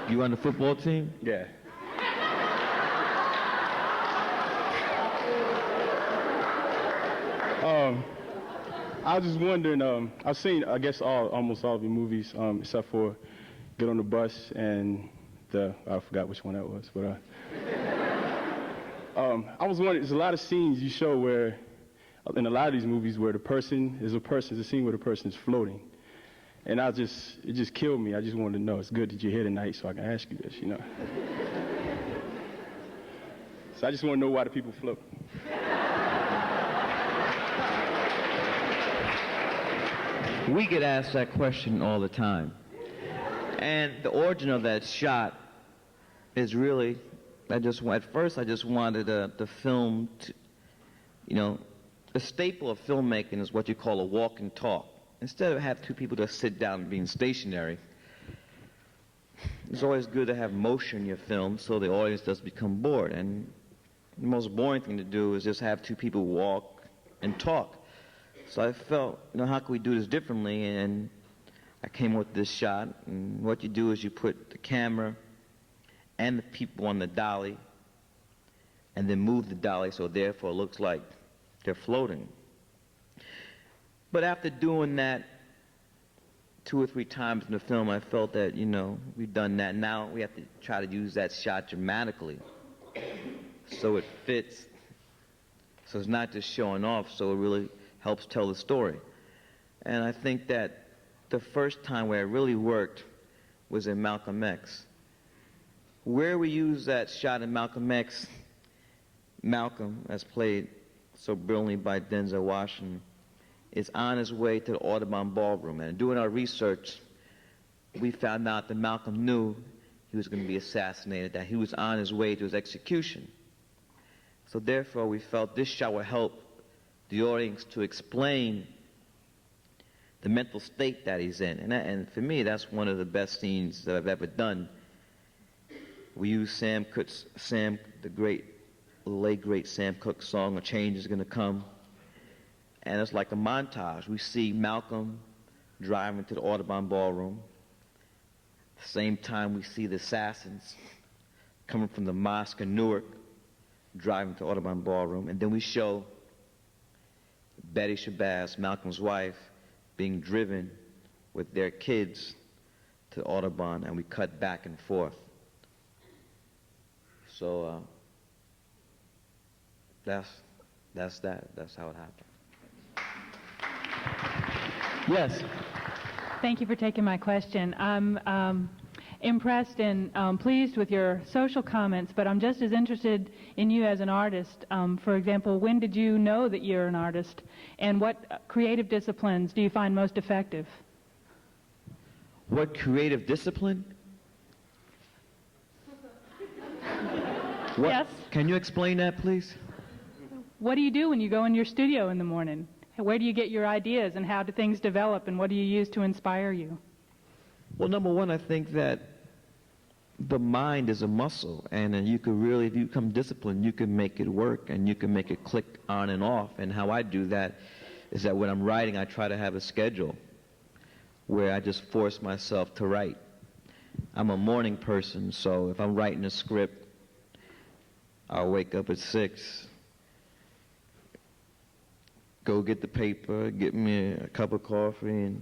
you on the football team? yeah. I was just wondering, I've seen, I guess, almost all of your movies, except for Get on the Bus and I forgot which one that was, but I was wondering, there's a lot of scenes you show where, in a lot of these movies, where there's a scene where the person is floating. And it just killed me. I just wanted to know, it's good that you're here tonight so I can ask you this, you know. So I just want to know why the people float. We get asked that question all the time. And the origin of that shot is really, at first I just wanted the film to, you know, the staple of filmmaking is what you call a walk and talk. Instead of have two people just sit down and being stationary, it's always good to have motion in your film so the audience doesn't become bored. And the most boring thing to do is just have two people walk and talk. So I felt, you know, how can we do this differently? And I came up with this shot. And what you do is you put the camera and the people on the dolly and then move the dolly so therefore it looks like they're floating. But after doing that 2 or 3 times in the film, I felt that, you know, we've done that. Now we have to try to use that shot dramatically so it fits. So it's not just showing off, so it really helps tell the story. And I think that the first time where it really worked was in Malcolm X. Where we use that shot in Malcolm X, Malcolm, as played so brilliantly by Denzel Washington, is on his way to the Audubon Ballroom. And doing our research, we found out that Malcolm knew he was going to be assassinated, that he was on his way to his execution. So therefore, we felt this shot would help the audience to explain the mental state that he's in. And for me, that's one of the best scenes that I've ever done. We use the late great Sam Cooke's song, "A Change Is Gonna Come." And it's like a montage. We see Malcolm driving to the Audubon Ballroom. At the same time, we see the assassins coming from the mosque in Newark, driving to the Audubon Ballroom. And then we show Betty Shabazz, Malcolm's wife, being driven with their kids to Audubon, and we cut back and forth. So that's that. That's how it happened. Yes. Thank you for taking my question. I'm impressed and pleased with your social comments, but I'm just as interested in you as an artist. For example, when did you know that you're an artist, and what creative disciplines do you find most effective? What creative discipline? What? Yes. Can you explain that, please? What do you do when you go in your studio in the morning? Where do you get your ideas, and how do things develop, and what do you use to inspire you? Well, number one, I think that the mind is a muscle, and you can really, if you become disciplined, you can make it work, and you can make it click on and off. And how I do that is that when I'm writing, I try to have a schedule where I just force myself to write. I'm a morning person, so if I'm writing a script, I'll wake up at 6, go get the paper, get me a cup of coffee, and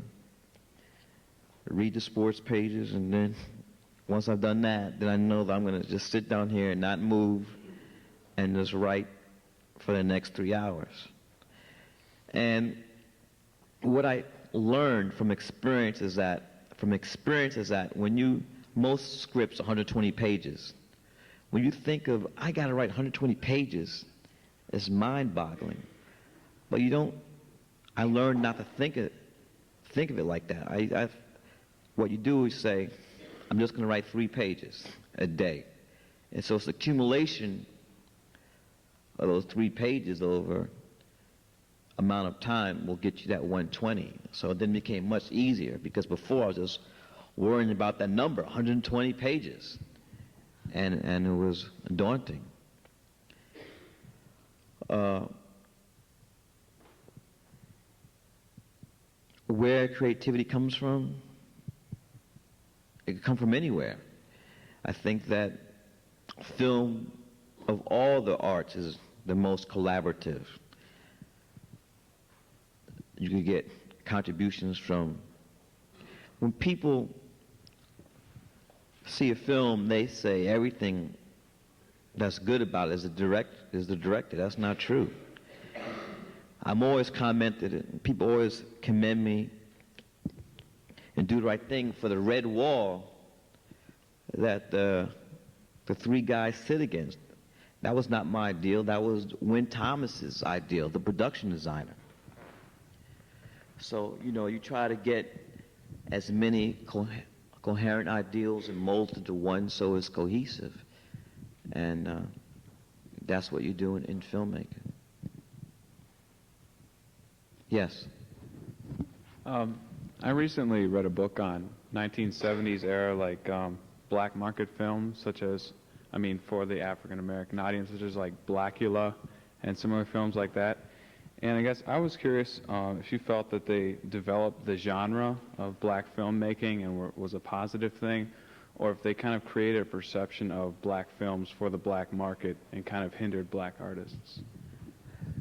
read the sports pages, and then once I've done that, then I know that I'm going to just sit down here and not move and just write for the next 3 hours. And what I learned from experience is that when most scripts are 120 pages, when you think of, I got to write 120 pages, It's mind-boggling. But you don't, I learned not to think of it like that. What you do is say, I'm just going to write 3 pages a day. And so it's accumulation of those 3 pages over amount of time will get you that 120. So it then became much easier, because before I was just worrying about that number, 120 pages. And it was daunting. Where creativity comes from, it can come from anywhere. I think that film, of all the arts, is the most collaborative. You can get contributions from, when people see a film, they say everything that's good about it is the director. That's not true. I'm always commented, and people always commend me and Do the Right Thing for the red wall that the 3 guys sit against. That was not my ideal. That was Wynn Thomas's ideal, the production designer. So, you try to get as many coherent ideals and molded into one so it's cohesive. And that's what you do in filmmaking. Yes? I recently read a book on 1970s era, black market films, such as, for the African American audience, such as Blackula and similar films like that. And I guess I was curious if you felt that they developed the genre of black filmmaking and was a positive thing, or if they kind of created a perception of black films for the black market and kind of hindered black artists.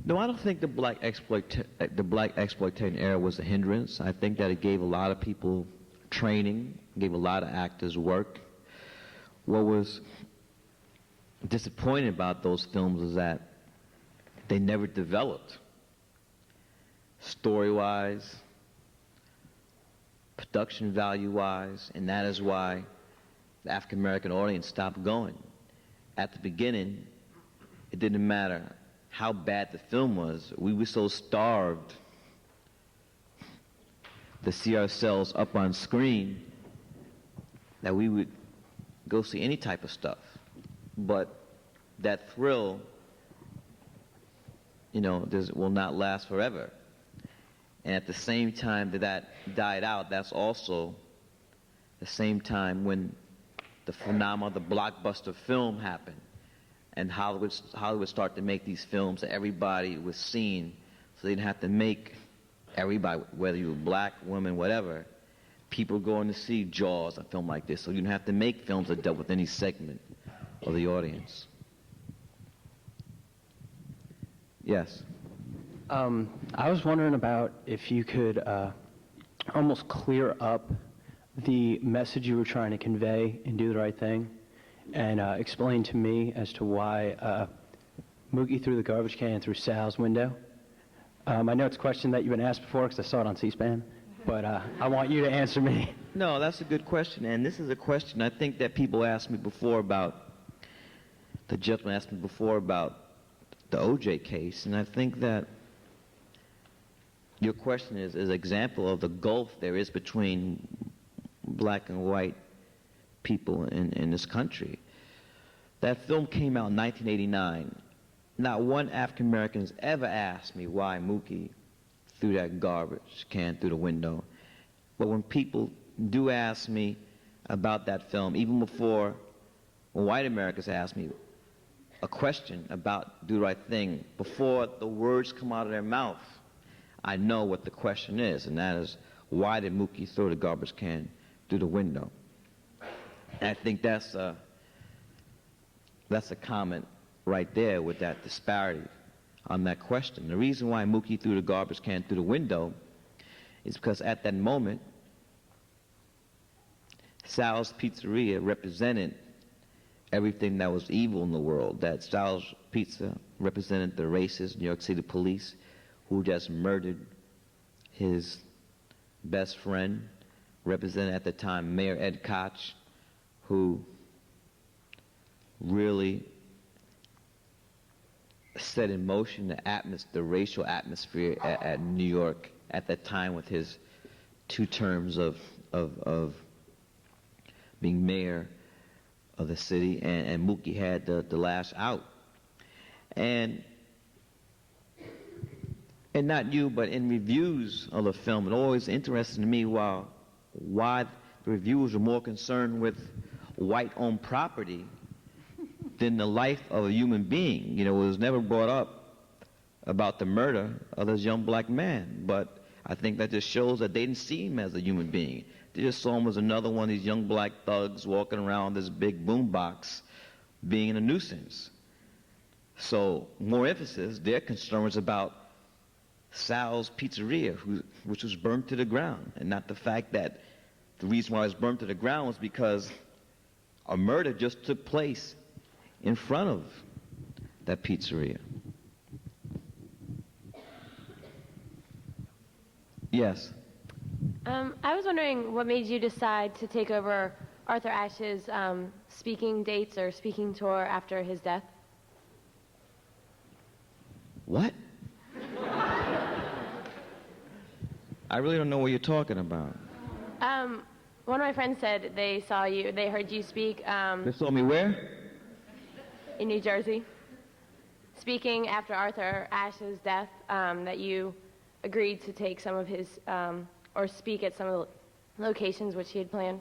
No, I don't think the black exploitation era was a hindrance. I think that it gave a lot of people training, gave a lot of actors work. What was disappointing about those films is that they never developed. Story-wise, production value-wise, and that is why the African-American audience stopped going. At the beginning, it didn't matter how bad the film was. We were so starved to see ourselves up on screen that we would go see any type of stuff. But that thrill, will not last forever. And at the same time that died out, that's also the same time when the phenomenon of the blockbuster film happened. And Hollywood started to make these films that everybody was seeing, so they didn't have to make everybody, whether you were black, woman, whatever, people going to see Jaws, a film like this, so you didn't have to make films that dealt with any segment of the audience. Yes? I was wondering about if you could almost clear up the message you were trying to convey in Do the Right Thing, and explain to me as to why Mookie threw the garbage can through Sal's window. I know it's a question that you've been asked before because I saw it on C-SPAN, but I want you to answer me. No, that's a good question, and this is a question I think that people asked me before about, the gentleman asked me before about the O.J. case, and I think that your question is an example of the gulf there is between black and white people in this country. That film came out in 1989. Not one African American has ever asked me why Mookie threw that garbage can through the window. But when people do ask me about that film, even before when white Americans ask me a question about Do the Right Thing, before the words come out of their mouth, I know what the question is, and that is, why did Mookie throw the garbage can through the window? And I think that's a comment right there with that disparity on that question. The reason why Mookie threw the garbage can through the window is because at that moment, Sal's Pizzeria represented everything that was evil in the world. That Sal's Pizza represented the racist New York City police who just murdered his best friend, represented at the time Mayor Ed Koch, who really set in motion the racial atmosphere at New York at that time with his 2 terms of being mayor of the city, and Mookie had the last out. And not you, but in reviews of the film, it always interested me why the reviewers were more concerned with white-owned property than the life of a human being. You know, it was never brought up about the murder of this young black man, but I think that just shows that they didn't see him as a human being. They just saw him as another one of these young black thugs walking around this big boombox being a nuisance. So, more emphasis, their concern was about Sal's Pizzeria, which was burned to the ground, and not the fact that the reason why it was burned to the ground was because a murder just took place in front of that pizzeria. Yes. I was wondering what made you decide to take over Arthur Ashe's speaking dates or speaking tour after his death? What? I really don't know what you're talking about. One of my friends said they heard you speak. They saw me where? In New Jersey. Speaking after Arthur Ashe's death, that you agreed to take some of his, or speak at some of the locations which he had planned.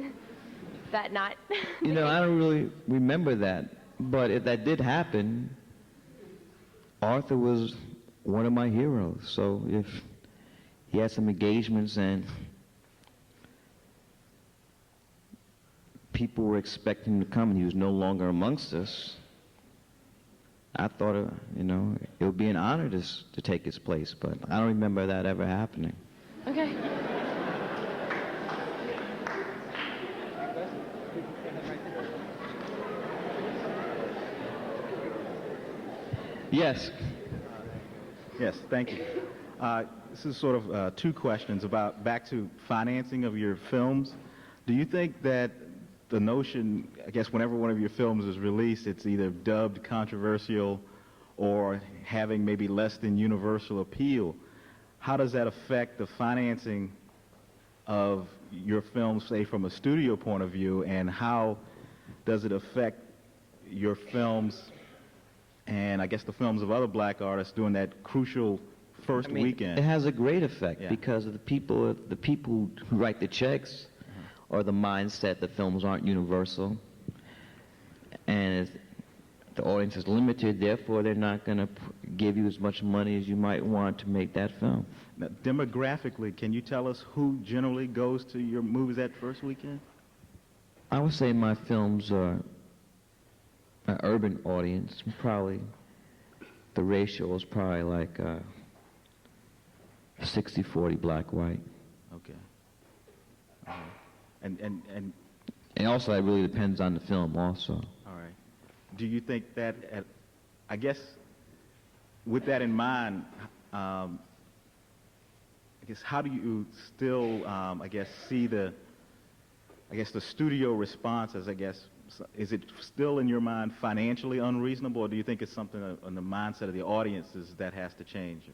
Is that not? You know, I don't really remember that. But if that did happen, Arthur was one of my heroes. So if he had some engagements and people were expecting him to come and he was no longer amongst us, I thought, you know, it would be an honor to take his place. But I don't remember that ever happening. Okay. Yes. Yes, thank you. This is sort of 2 questions about back to financing of your films. Do you think that the notion, I guess whenever one of your films is released, it's either dubbed controversial or having maybe less than universal appeal, how does that affect the financing of your films, say from a studio point of view, and how does it affect your films and I guess the films of other black artists during that crucial first weekend? It has a great effect Yeah. because of the people who write the checks or the mindset that films aren't universal, and the audience is limited, therefore they're not going to give you as much money as you might want to make that film. Now, demographically, can you tell us who generally goes to your movies that first weekend? I would say my films are an urban audience. Probably the ratio is probably like 60-40 black-white. Okay. And also, it really depends on the film also. All right. Do you think that, I guess, with that in mind, I guess, how do you still, I guess, see the studio response as, I guess, is it still in your mind financially unreasonable, or do you think it's something on the mindset of the audiences that has to change?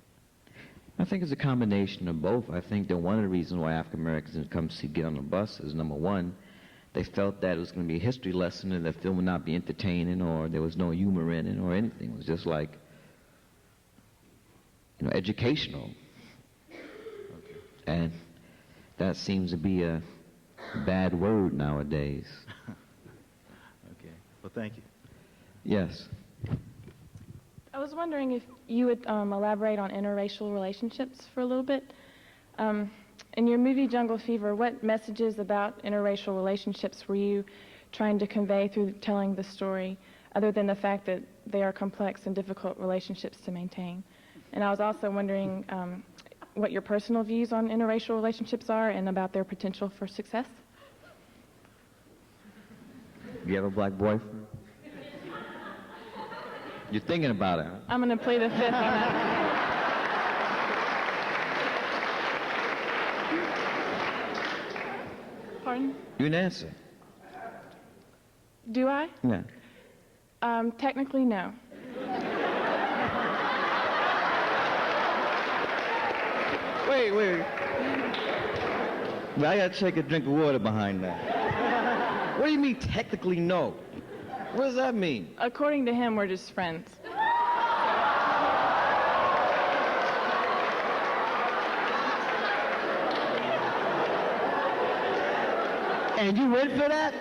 I think it's a combination of both. I think that one of the reasons why African Americans didn't come see Get on the Bus is, number one, they felt that it was going to be a history lesson and the film would not be entertaining or there was no humor in it or anything. It was just like, you know, educational. Okay. And that seems to be a bad word nowadays. Okay. Well, thank you. Yes. I was wondering if you would elaborate on interracial relationships for a little bit. In your movie Jungle Fever, what messages about interracial relationships were you trying to convey through telling the story, other than the fact that they are complex and difficult relationships to maintain? And I was also wondering what your personal views on interracial relationships are and about their potential for success. You have a black boyfriend? You're thinking about it, huh? I'm going to play the fifth on that. Pardon? You can answer. Do I? Yeah. Technically, no. Wait. Well, I gotta take a drink of water behind that. What do you mean, technically no? What does that mean? According to him, we're just friends. And you went for that?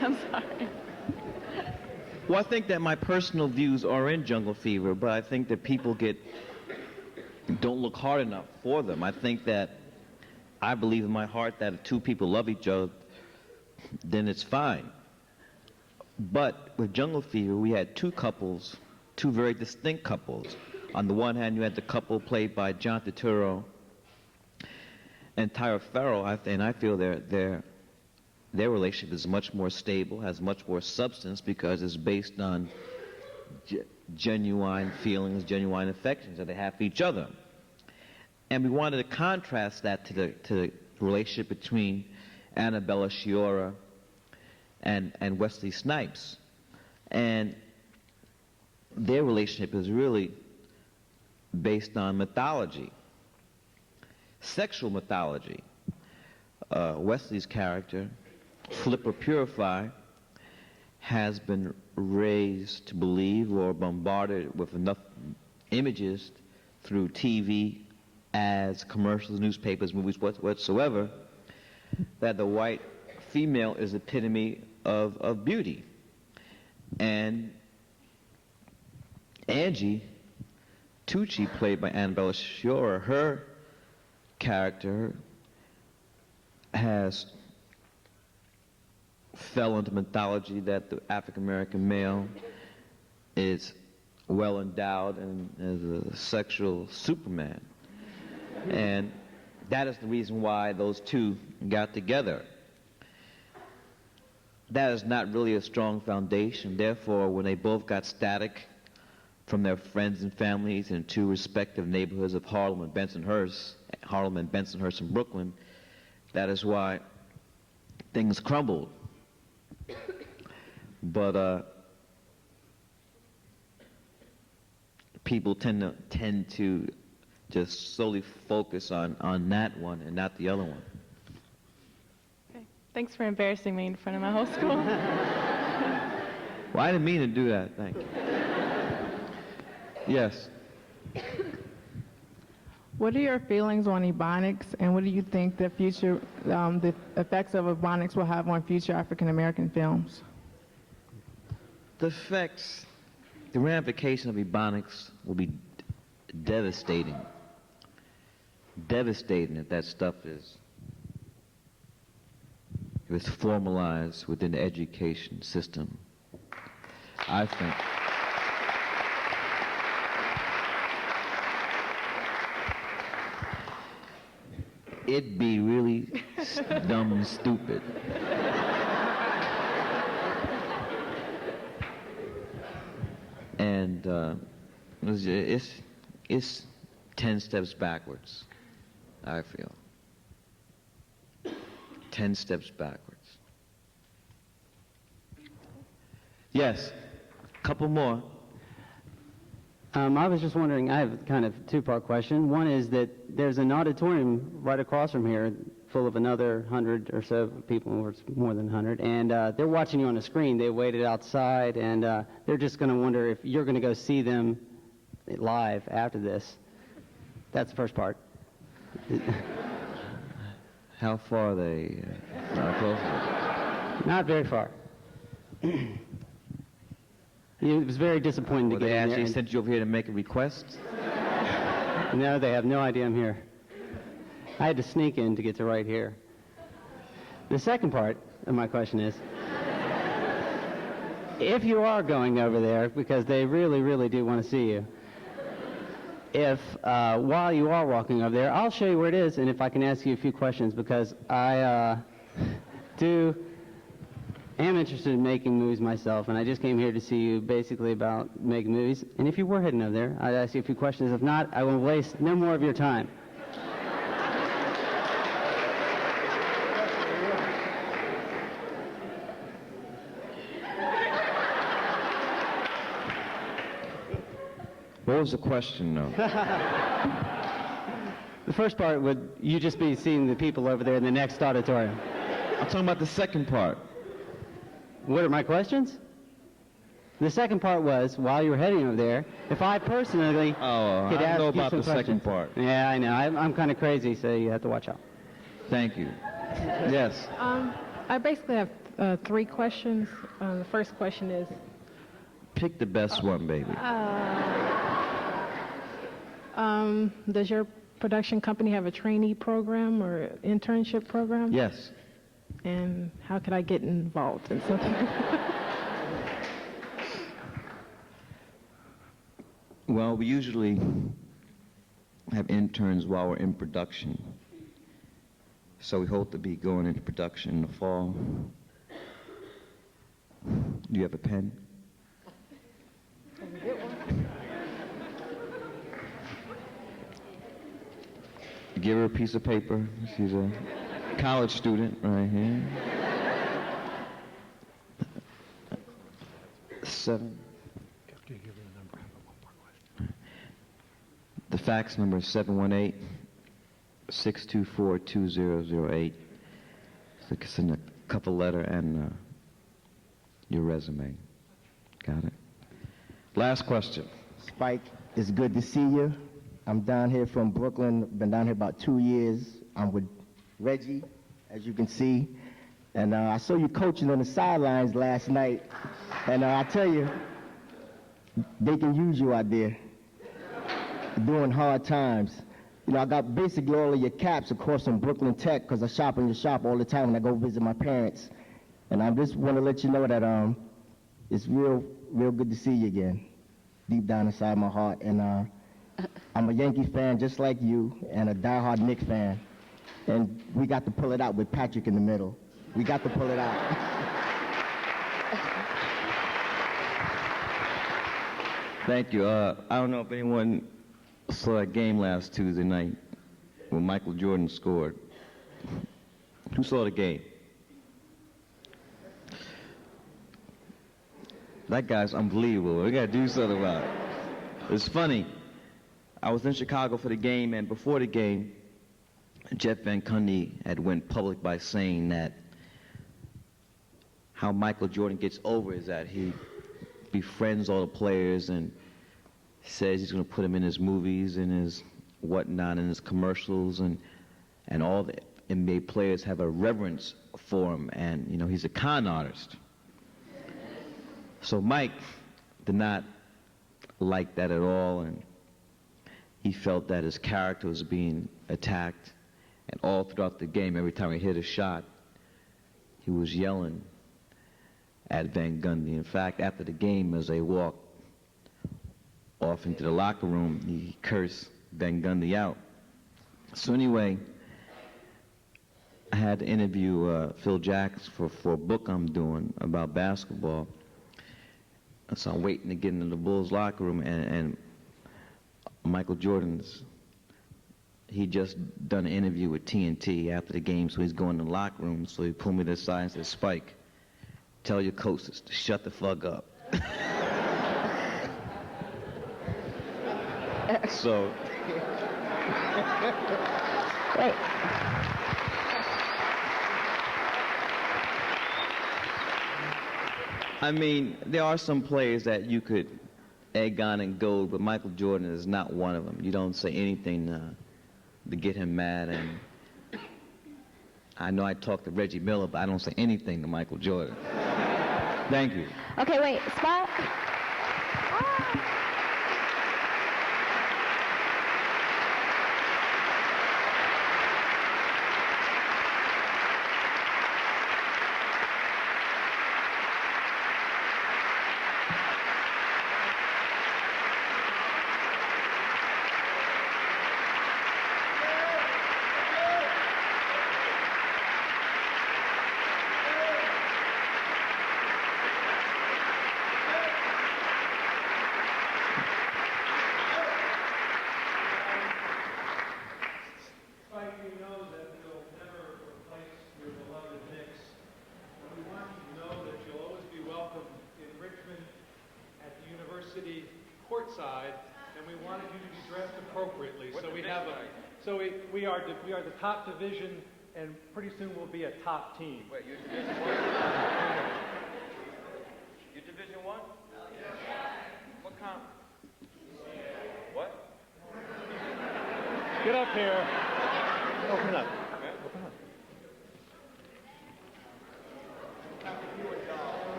I'm sorry. Well, I think that my personal views are in Jungle Fever, but I think that people don't look hard enough for them. I think that I believe in my heart that if two people love each other, then it's fine. But with Jungle Fever, we had two couples, two very distinct couples. On the one hand, you had the couple played by John Turturro and Tyra Farrell, and I feel their relationship is much more stable, has much more substance because it's based on genuine feelings, genuine affections that they have for each other. And we wanted to contrast that to the relationship between Annabella Sciorra and Wesley Snipes. And their relationship is really based on mythology, sexual mythology. Wesley's character, Flipper Purify, has been raised to believe or bombarded with enough images through TV, ads, commercials, newspapers, movies, whatsoever, that the white female is the epitome of beauty. And Angie Tucci, played by Annabella Sciorra, her character has fell into mythology that the African-American male is well endowed and is a sexual Superman. And that is the reason why those two got together. That is not really a strong foundation. Therefore, when they both got static from their friends and families in two respective neighborhoods of Harlem and Bensonhurst in Brooklyn, that is why things crumbled. But people tend to just solely focus on that one and not the other one. Okay. Thanks for embarrassing me in front of my whole school. Well, I didn't mean to do that. Thank you. Yes. What are your feelings on Ebonics, and what do you think the future, the effects of Ebonics will have on future African American films? The effects, the ramification of Ebonics will be devastating. Devastating if that stuff is formalized within the education system, I think. It'd be really dumb and stupid. And it's 10 steps backwards, I feel. 10 steps backwards. Yes, a couple more. I was just wondering, I have kind of a two-part question. One is that there's an auditorium right across from here full of another 100 or so people, or it's more than 100, and they're watching you on the screen. They waited outside, and they're just going to wonder if you're going to go see them live after this. That's the first part. How far are they? Close? Not very far. It was very disappointing to get They in there. actually sent you over here to make a request? No, they have no idea I'm here. I had to sneak in to get to right here. The second part of my question is, if you are going over there, because they really, really do want to see you, if, while you are walking over there, I'll show you where it is, and if I can ask you a few questions, because I am interested in making movies myself, and I just came here to see you basically about making movies. And if you were heading over there, I'd ask you a few questions. If not, I will waste no more of your time. What was the question, though? The first part would you just be seeing the people over there in the next auditorium. I'm talking about the second part. What are my questions? The second part was, while you were heading over there, if I personally could ask I know you about some the second questions. part. Yeah, I know. I'm kind of crazy, so you have to watch out. Thank you. Yes. I basically have 3 questions. The first question is, Pick the best one, baby. does your production company have a trainee program or internship program? Yes. And how could I get involved in something? Well, we usually have interns while we're in production. So we hope to be going into production in the fall. Do you have a pen? Give her a piece of paper. She's a college student right here. 7. The fax number is 718-624-2008. So you can send a cover letter and your resume. Got it? Last question. Spike, it's good to see you. I'm down here from Brooklyn. Been down here about 2 years. I'm with Reggie, as you can see. And I saw you coaching on the sidelines last night. And I tell you, they can use you out there during hard times. You know, I got basically all of your caps, of course, from Brooklyn Tech, because I shop in your shop all the time when I go visit my parents. And I just want to let you know that it's real good to see you again, deep down inside my heart. And I'm a Yankee fan just like you, and a diehard Knicks fan. And we got to pull it out with Patrick in the middle. We got to pull it out. Thank you. I don't know if anyone saw that game last Tuesday night when Michael Jordan scored. Who saw the game? That guy's unbelievable. We got to do something about it. It's funny. I was in Chicago for the game, and before the game, Jeff Van Gundy had went public by saying that how Michael Jordan gets over is that he befriends all the players and says he's going to put them in his movies and his whatnot and his commercials, and all the NBA players have a reverence for him, and you know he's a con artist. So Mike did not like that at all, and he felt that his character was being attacked, and all throughout the game, every time he hit a shot, he was yelling at Van Gundy. In fact, after the game, as they walked off into the locker room, he cursed Van Gundy out. So anyway, I had to interview Phil Jackson for a book I'm doing about basketball. So I'm waiting to get into the Bulls locker room, and Michael Jordan's, he just done an interview with TNT after the game, so he's going to the locker room. So he pulled me to the side and said, "Spike, tell your coaches to shut the fuck up." So, Wait. I mean, there are some players that you could egg on and goad, but Michael Jordan is not one of them. You don't say anything to get him mad, and I know I talked to Reggie Miller, but I don't say anything to Michael Jordan. Thank you. Okay, wait, Spot. side, and we wanted you to be dressed appropriately. We are the top division, and pretty soon we'll be a top team. Wait, you're Division 1? You're Division 1? What comp? What? Get up here. Open up.